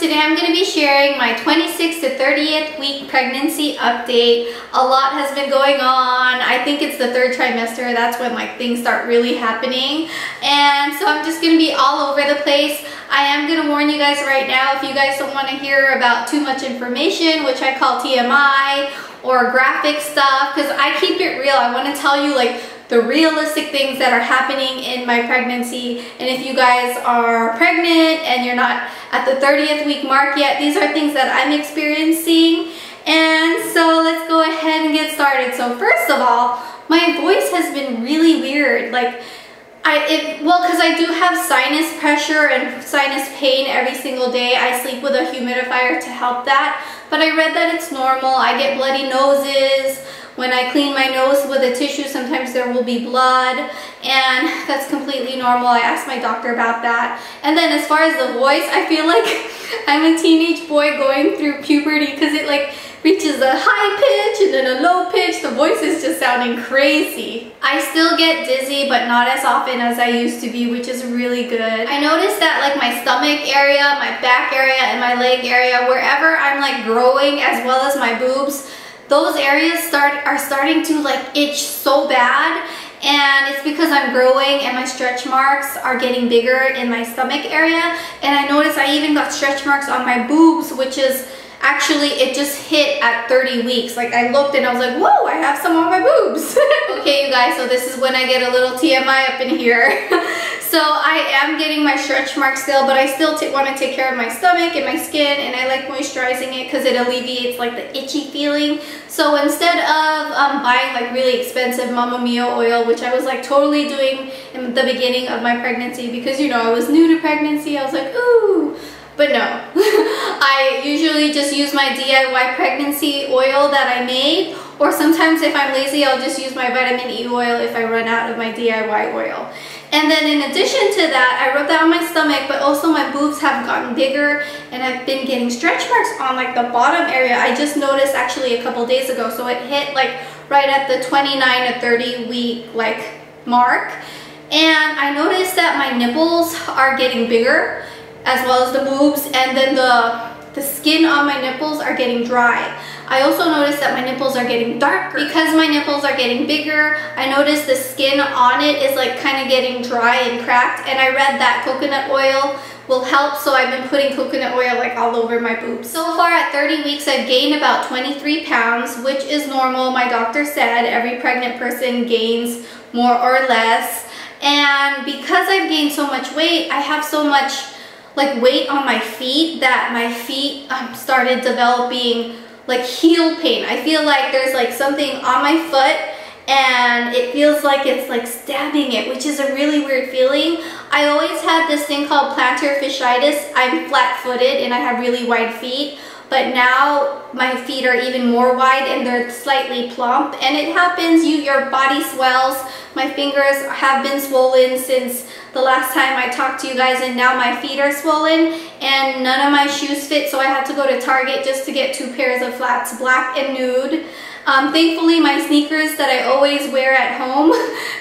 today I'm going to be sharing my 26th to 30th week pregnancy update. A lot has been going on. I think it's the third trimester. That's when like things start really happening. And so I'm just going to be all over the place. I am going to warn you guys right now, if you guys don't want to hear about too much information, which I call TMI or graphic stuff, because I keep it real. I want to tell you like the realistic things that are happening in my pregnancy. And if you guys are pregnant and you're not at the 30th week mark yet, these are things that I'm experiencing. And so let's go ahead and get started. So first of all, my voice has been really weird. Like because I do have sinus pressure and sinus pain every single day. I sleep with a humidifier to help that, but I read that it's normal. I get bloody noses. When I clean my nose with a tissue, sometimes there will be blood, and that's completely normal. I asked my doctor about that. And then as far as the voice, I feel like I'm a teenage boy going through puberty, because it like reaches a high pitch and then a low pitch. The voice is just sounding crazy. I still get dizzy, but not as often as I used to be, which is really good. I noticed that like my stomach area, my back area, and my leg area, wherever I'm like growing, as well as my boobs, those areas are starting to like itch so bad, and it's because I'm growing and my stretch marks are getting bigger in my stomach area. And I noticed I even got stretch marks on my boobs, which is actually, it just hit at 30 weeks. Like I looked and I was like, whoa, I have some on my boobs. Okay, you guys, so this is when I get a little TMI up in here. So I am getting my stretch marks still, but I still want to take care of my stomach and my skin, and I like moisturizing it because it alleviates like the itchy feeling. So instead of buying like really expensive Mamma Mia oil, which I was like totally doing in the beginning of my pregnancy, because you know I was new to pregnancy, I was like, ooh. But no, I usually just use my DIY pregnancy oil that I made, or sometimes if I'm lazy, I'll just use my vitamin E oil if I run out of my DIY oil. And then in addition to that, I rubbed that on my stomach, but also my boobs have gotten bigger, and I've been getting stretch marks on like the bottom area. I just noticed actually a couple days ago, so it hit like right at the 29 to 30 week like mark. And I noticed that my nipples are getting bigger, as well as the boobs, and then the skin on my nipples are getting dry. I also noticed that my nipples are getting darker. Because my nipples are getting bigger, I noticed the skin on it is like kind of getting dry and cracked, and I read that coconut oil will help, so I've been putting coconut oil like all over my boobs. So far at 30 weeks, I've gained about 23 pounds, which is normal. My doctor said every pregnant person gains more or less. And because I've gained so much weight, I have so much like weight on my feet that my feet started developing like heel pain. I feel like there's like something on my foot and it feels like it's like stabbing it, which is a really weird feeling. I always had this thing called plantar fasciitis. I'm flat-footed and I have really wide feet, but now my feet are even more wide and they're slightly plump, and it happens, your body swells. My fingers have been swollen since the last time I talked to you guys, and now my feet are swollen and none of my shoes fit, so I had to go to Target just to get 2 pairs of flats, black and nude. Thankfully my sneakers that I always wear at home,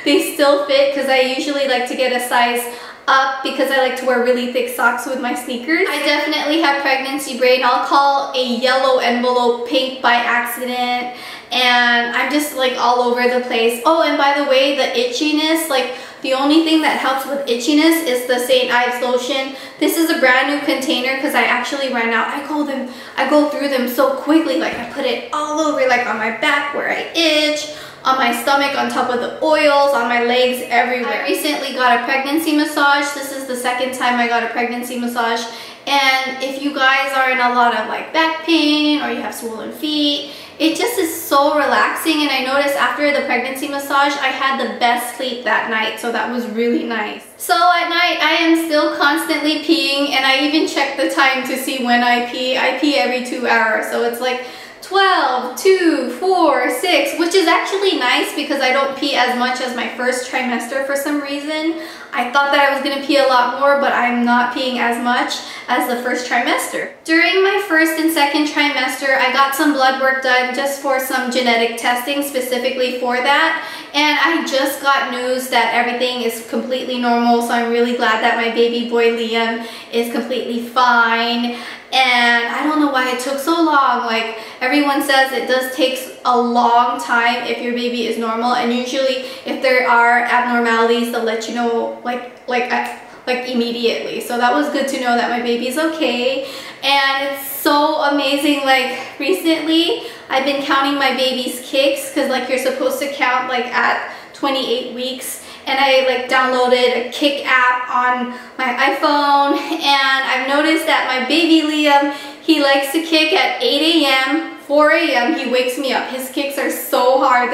they still fit, because I usually like to get a size up because I like to wear really thick socks with my sneakers. I definitely have pregnancy brain. I'll call a yellow envelope pink by accident, and I'm just like all over the place. Oh, and by the way, the itchiness, like the only thing that helps with itchiness is the St. Ives lotion. This is a brand new container because I actually ran out. I go through them so quickly. Like I put it all over, like on my back where I itch, on my stomach, on top of the oils, on my legs, everywhere. I recently got a pregnancy massage. This is the second time I got a pregnancy massage. And if you guys are in a lot of like back pain or you have swollen feet, it just is so relaxing. And I noticed after the pregnancy massage, I had the best sleep that night, so that was really nice. So at night, I am still constantly peeing, and I even check the time to see when I pee. I pee every 2 hours, so it's like 12, 2, 4, 6, which is actually nice because I don't pee as much as my first trimester for some reason. I thought that I was gonna pee a lot more, but I'm not peeing as much as the first trimester. During my first and second trimester, I got some blood work done just for some genetic testing specifically for that. And I just got news that everything is completely normal, so I'm really glad that my baby boy Liam is completely fine. And I don't know why it took so long. Like, everyone says it does take a long time if your baby is normal, and usually if there are abnormalities, they'll let you know like immediately. So that was good to know that my baby's okay. And it's so amazing. Like, recently I've been counting my baby's kicks, because like you're supposed to count like at 28 weeks, and I like downloaded a KickApp on my iPhone, and I've noticed that my baby Liam, he likes to kick at 8 a.m. 4 a.m. he wakes me up. His kicks are so hard.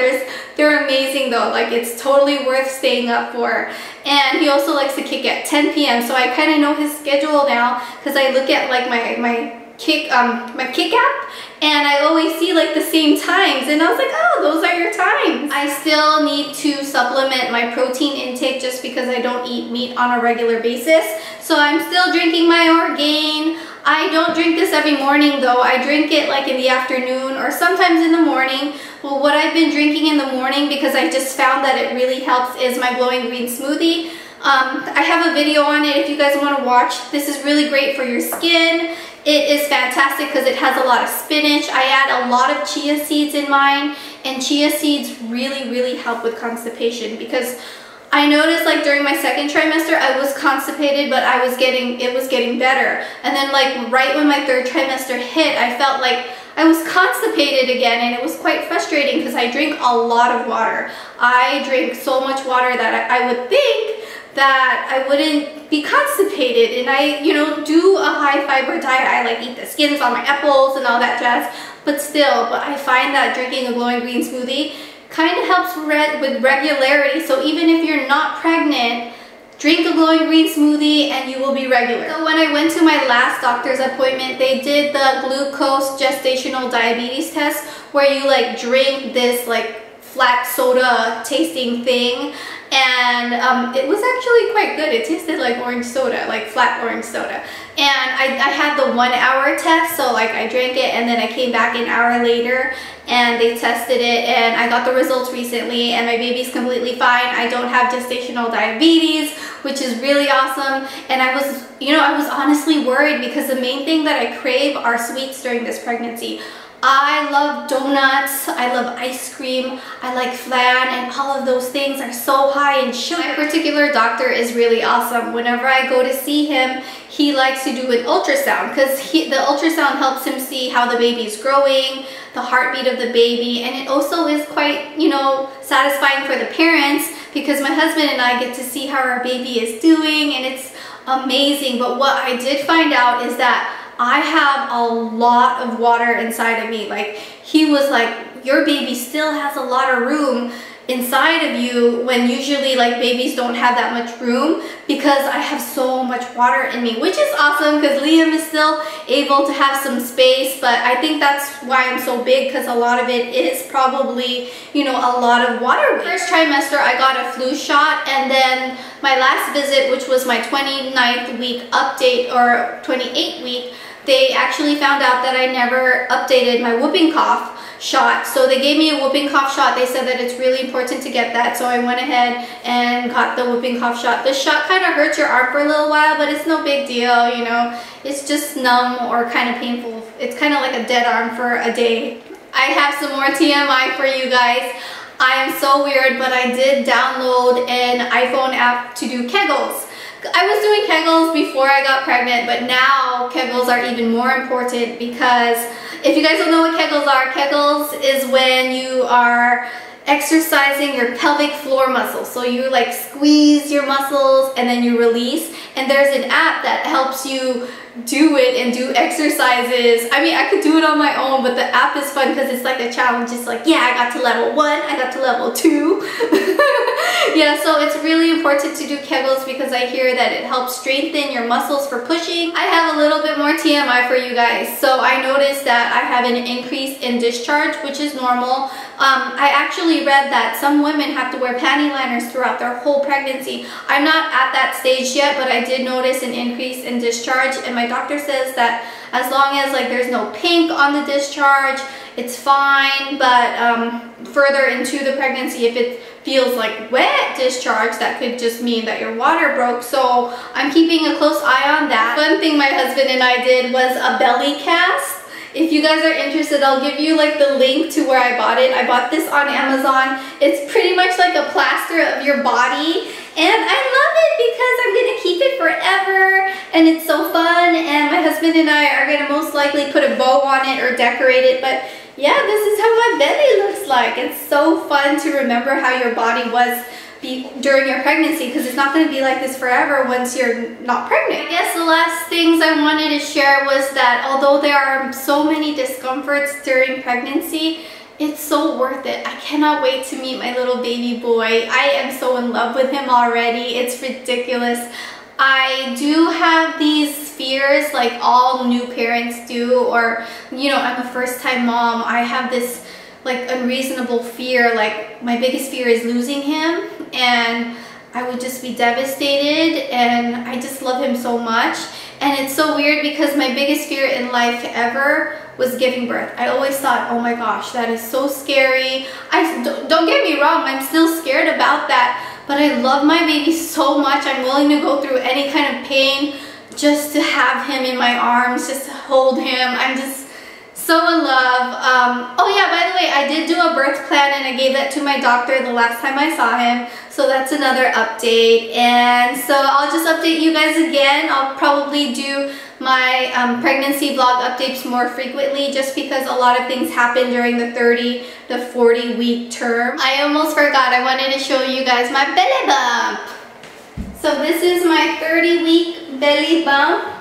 They're amazing though. Like, it's totally worth staying up for. And he also likes to kick at 10 p.m. So I kind of know his schedule now, because I look at like my KickApp, and I always see like the same times, and I was like, oh, those are your times. I still need to supplement my protein intake just because I don't eat meat on a regular basis. So I'm still drinking my Orgain. I don't drink this every morning though. I drink it like in the afternoon or sometimes in the morning. Well, what I've been drinking in the morning, because I just found that it really helps, is my glowing green smoothie. I have a video on it if you guys want to watch. This is really great for your skin. It is fantastic because it has a lot of spinach. I add a lot of chia seeds in mine, and chia seeds really help with constipation, because I noticed like during my second trimester I was constipated, but it was getting better. And then like right when my third trimester hit, I felt like I was constipated again, and it was quite frustrating because I drink a lot of water. I drink so much water that I would think that I wouldn't be constipated, and I, you know, do a high fiber diet. I like eat the skins on my apples and all that jazz, but I find that drinking a glowing green smoothie kind of helps with regularity. So even if you're not pregnant, drink a glowing green smoothie and you will be regular. So when I went to my last doctor's appointment, they did the glucose gestational diabetes test, where you like drink this like flat soda tasting thing, and it was actually quite good. It tasted like orange soda, like flat orange soda. And I had the 1 hour test, so like I drank it and then I came back an hour later and they tested it, and I got the results recently, and my baby's completely fine. I don't have gestational diabetes, which is really awesome. And I was, you know, I was honestly worried, because the main thing that I crave are sweets during this pregnancy. I love donuts, I love ice cream, I like flan, and all of those things are so high in sugar. My particular doctor is really awesome. Whenever I go to see him, he likes to do an ultrasound, because the ultrasound helps him see how the baby's growing, the heartbeat of the baby, and it also is quite, you know, satisfying for the parents, because my husband and I get to see how our baby is doing, and it's amazing. But what I did find out is that I have a lot of water inside of me. Like, he was like, your baby still has a lot of room inside of you, when usually like babies don't have that much room, because I have so much water in me, which is awesome because Liam is still able to have some space. But I think that's why I'm so big, because a lot of it is probably, you know, a lot of water weight. First trimester I got a flu shot, and then my last visit, which was my 29th week update, or 28th week, they actually found out that I never updated my whooping cough shot. So they gave me a whooping cough shot. They said that it's really important to get that. So I went ahead and got the whooping cough shot. The shot kind of hurts your arm for a little while, but it's no big deal, you know. It's just numb or kind of painful. It's kind of like a dead arm for a day. I have some more TMI for you guys. I am so weird, but I did download an iPhone app to do Kegels. I was doing Kegels before I got pregnant, but now Kegels are even more important, because if you guys don't know what Kegels are, Kegels is when you are exercising your pelvic floor muscles. So you like squeeze your muscles and then you release, and there's an app that helps you do it and do exercises. I mean, I could do it on my own, but the app is fun because it's like a challenge. It's like, yeah, I got to level 1, I got to level 2. Yeah, so it's really important to do Kegels because I hear that it helps strengthen your muscles for pushing. I have a little bit more TMI for you guys. So I noticed that I have an increase in discharge, which is normal. I actually read that some women have to wear panty liners throughout their whole pregnancy. I'm not at that stage yet, but I did notice an increase in discharge, and my doctor says that as long as like there's no pink on the discharge, it's fine. But further into the pregnancy, if it feels like wet discharge, that could just mean that your water broke. So I'm keeping a close eye on that. One thing my husband and I did was a belly cast. If you guys are interested, I'll give you like the link to where I bought it. I bought this on Amazon. It's pretty much like a plaster of your body, and I love it because I'm gonna keep it forever, and it's so fun. And my husband and I are gonna most likely put a bow on it or decorate it. But yeah, this is how my belly looks like. It's so fun to remember how your body was during your pregnancy, because it's not going to be like this forever once you're not pregnant. I guess the last things I wanted to share was that although there are so many discomforts during pregnancy, it's so worth it. I cannot wait to meet my little baby boy. I am so in love with him already. It's ridiculous. I do have these fears like all new parents do, or you know, I'm a first-time mom. I have this like unreasonable fear, like my biggest fear is losing him, and I would just be devastated, and I just love him so much. And it's so weird because my biggest fear in life ever was giving birth. I always thought, oh my gosh, that is so scary. Don't get me wrong, I'm still scared about that, but I love my baby so much. I'm willing to go through any kind of pain just to have him in my arms, just to hold him. I'm just so in love. Oh yeah, by the way, I did do a birth plan and I gave that to my doctor the last time I saw him. So that's another update. And so I'll just update you guys again. I'll probably do my pregnancy vlog updates more frequently just because a lot of things happen during the 30 to 40 week term. I almost forgot, I wanted to show you guys my belly bump. So this is my 30-week belly bump.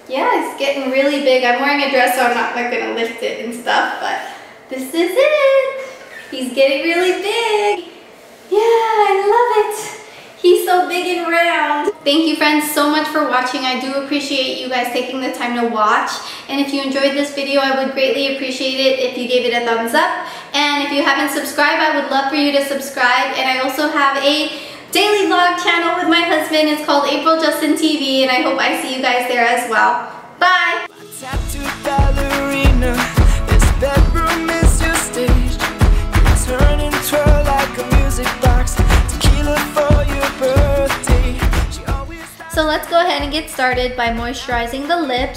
Yeah, it's getting really big. I'm wearing a dress, so I'm not like gonna lift it and stuff, but this is it. He's getting really big. Yeah, I love it. He's so big and round. Thank you friends so much for watching. I do appreciate you guys taking the time to watch. And if you enjoyed this video, I would greatly appreciate it if you gave it a thumbs up. And if you haven't subscribed, I would love for you to subscribe. And I also have a daily vlog channel with my husband. It's called April Justin TV, and I hope I see you guys there as well. Bye! So let's go ahead and get started by moisturizing the lips.